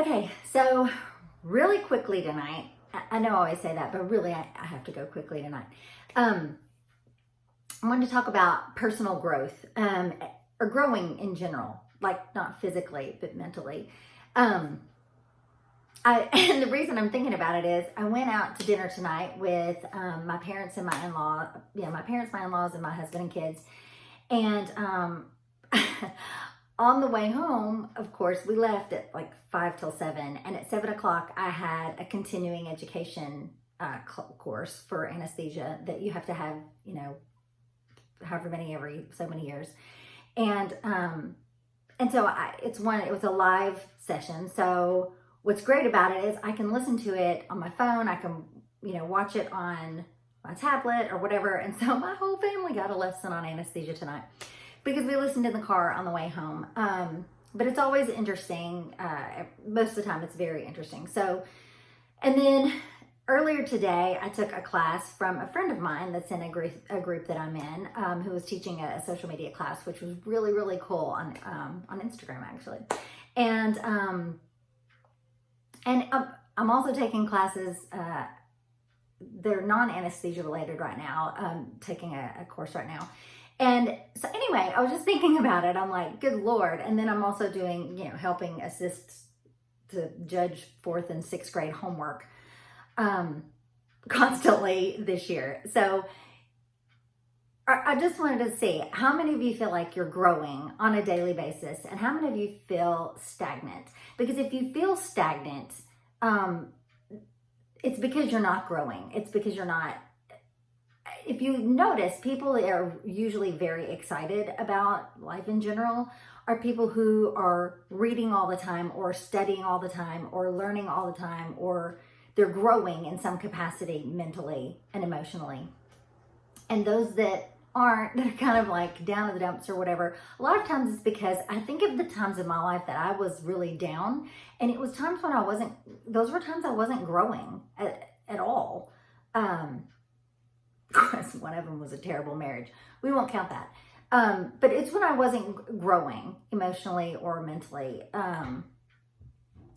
Okay, so really quickly tonight, I know I always say that, but really I have to go quickly tonight. I wanted to talk about personal growth, or growing in general, like not physically, but mentally. Um, and the reason I'm thinking about it is I went out to dinner tonight with my parents and my in-law, my parents, my in-laws, and my husband and kids. And on the way home, of course, we left at like 5 till 7. And at 7 o'clock, I had a continuing education course for anesthesia that you have to have, however many every so many years. And so it was a live session. So what's great about it is I can listen to it on my phone. I can, watch it on my tablet or whatever. And so my whole family got a lesson on anesthesia tonight because we listened in the car on the way home. But it's always interesting. Most of the time it's very interesting. So, and then earlier today, I took a class from a friend of mine that's in a group that I'm in, who was teaching a social media class, which was really, really cool on Instagram, actually. And I'm also taking classes, they're non-anesthesia related right now, taking a course right now. And so anyway, I was just thinking about it. I'm like, good Lord. And then I'm also doing, helping assist to judge 4th and 6th grade homework constantly this year. So I just wanted to see how many of you feel like you're growing on a daily basis and how many of you feel stagnant. Because if you feel stagnant, it's because you're not growing. It's because you're not. If you notice, people are usually very excited about life in general are people who are reading all the time or studying all the time or learning all the time, or they're growing in some capacity mentally and emotionally. And those that aren't, that are kind of like down in the dumps or whatever, a lot of times it's because I think of the times in my life that I was really down, and it was times when those were times I wasn't growing at all. Of course, one of them was a terrible marriage. We won't count that. But it's when I wasn't growing emotionally or mentally,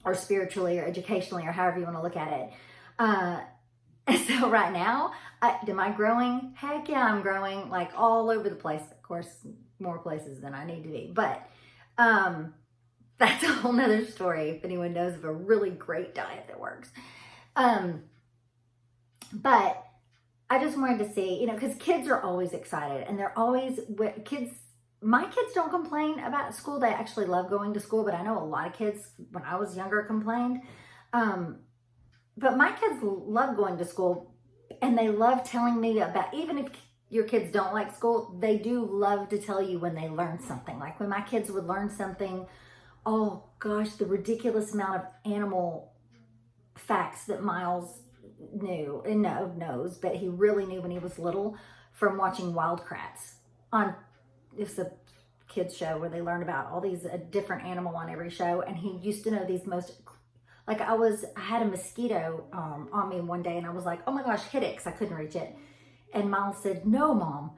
or spiritually or educationally, or however you want to look at it. And so right now, am I growing? Heck yeah, I'm growing like all over the place. Of course, more places than I need to be. But that's a whole nother story if anyone knows of a really great diet that works. But I just wanted to see, because kids are always excited and they're always, my kids don't complain about school. They actually love going to school, but I know a lot of kids when I was younger complained. But my kids love going to school and they love telling me about, even if your kids don't like school, they do love to tell you when they learn something. Like when my kids would learn something, oh gosh, the ridiculous amount of animal facts that Miles knows, but he really knew when he was little from watching Wild Kratts on, it's a kids show where they learn about all these different animal on every show. And he used to know these most, like I had a mosquito on me one day and I was like, oh my gosh, hit it, because I couldn't reach it. And Miles said, no, Mom,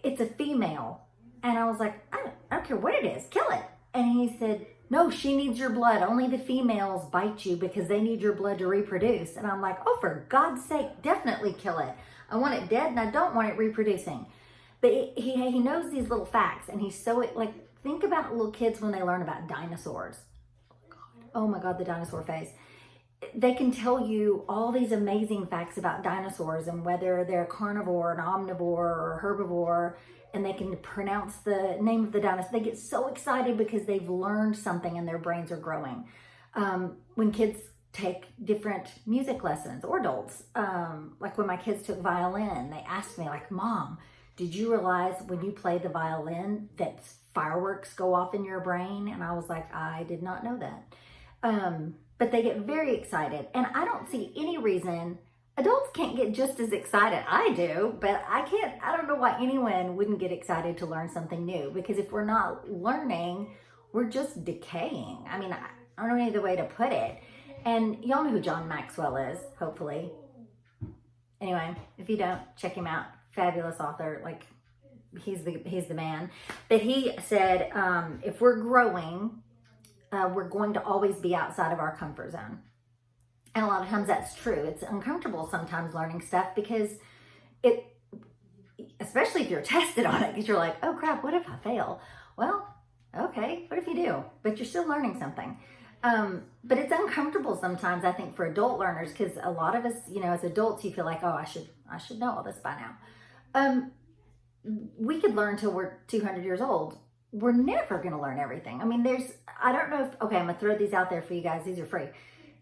it's a female. And I was like, I don't care what it is, kill it. And he said, no, she needs your blood. Only the females bite you because they need your blood to reproduce. And I'm like, oh, for God's sake, definitely kill it. I want it dead and I don't want it reproducing. But he knows these little facts, and he's so, like, think about little kids when they learn about dinosaurs. Oh my God, the dinosaur phase. They can tell you all these amazing facts about dinosaurs and whether they're carnivore, an omnivore, or herbivore, and they can pronounce the name of the dinosaur. They get so excited because they've learned something and their brains are growing. When kids take different music lessons, or adults, like when my kids took violin, they asked me like, Mom, did you realize when you play the violin that fireworks go off in your brain? And I was like, I did not know that. But they get very excited. And I don't see any reason adults can't get just as excited. I do, but I don't know why anyone wouldn't get excited to learn something new, because if we're not learning, we're just decaying. I mean, I don't know any other way to put it. And y'all know who John Maxwell is, hopefully. Anyway, if you don't, check him out. Fabulous author. Like, he's the man. But he said, if we're growing, we're going to always be outside of our comfort zone. And a lot of times that's true. It's uncomfortable sometimes learning stuff because it, especially if you're tested on it, because you're like, oh crap, what if I fail? Well, okay, what if you do? But you're still learning something. But it's uncomfortable sometimes, I think, for adult learners, because a lot of us, as adults, you feel like, oh, I should know all this by now. We could learn till we're 200 years old. We're never going to learn everything. I mean, I don't know if, okay, I'm going to throw these out there for you guys. These are free.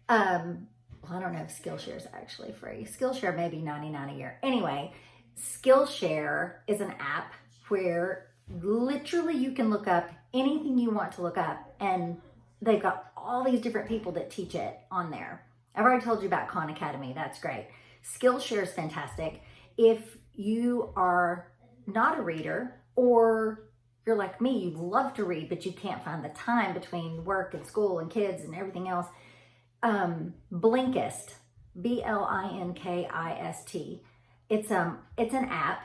Well, I don't know if Skillshare is actually free. Skillshare may be $99 a year. Anyway, Skillshare is an app where literally you can look up anything you want to look up, and they've got all these different people that teach it on there. I've already told you about Khan Academy. That's great. Skillshare is fantastic. If you are not a reader, or you're like me, you love to read, but you can't find the time between work and school and kids and everything else, Blinkist, Blinkist. It's an app.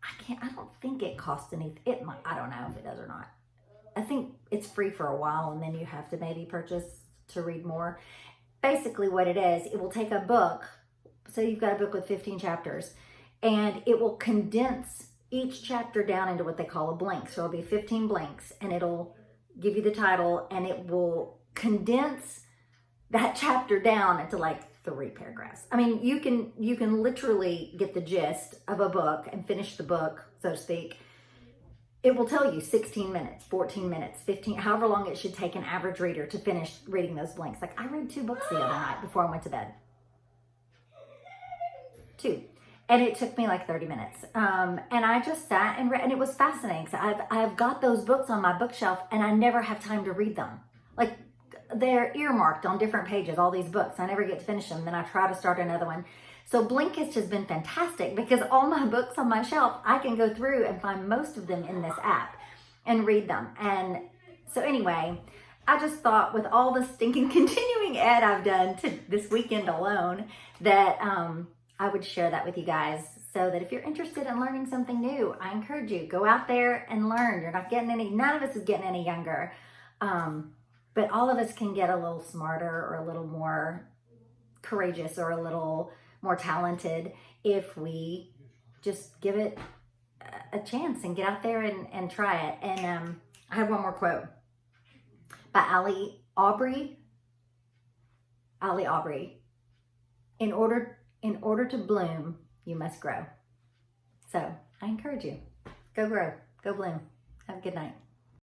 I don't think it costs anything. I don't know if it does or not. I think it's free for a while, and then you have to maybe purchase to read more. Basically what it is, it will take a book. So you've got a book with 15 chapters, and it will condense each chapter down into what they call a blank. So it'll be 15 blanks, and it'll give you the title, and it will condense that chapter down into like 3 paragraphs. I mean, you can literally get the gist of a book and finish the book, so to speak. It will tell you 16 minutes, 14 minutes, 15, however long it should take an average reader to finish reading those blanks. Like, I read 2 books the other night before I went to bed. 2. And it took me like 30 minutes. And I just sat and read, and it was fascinating. So I've got those books on my bookshelf, and I never have time to read them. Like, they're earmarked on different pages, all these books. I never get to finish them. Then I try to start another one. So Blinkist has been fantastic because all my books on my shelf, I can go through and find most of them in this app and read them. And so anyway, I just thought with all the stinking continuing ed I've done this weekend alone, that I would share that with you guys, so that if you're interested in learning something new, I encourage you, go out there and learn. You're not getting none of us is getting any younger. But all of us can get a little smarter, or a little more courageous, or a little more talented if we just give it a chance and get out there and try it. And I have one more quote by Ali Aubrey. In order to bloom, you must grow. So I encourage you, go grow, go bloom. Have a good night.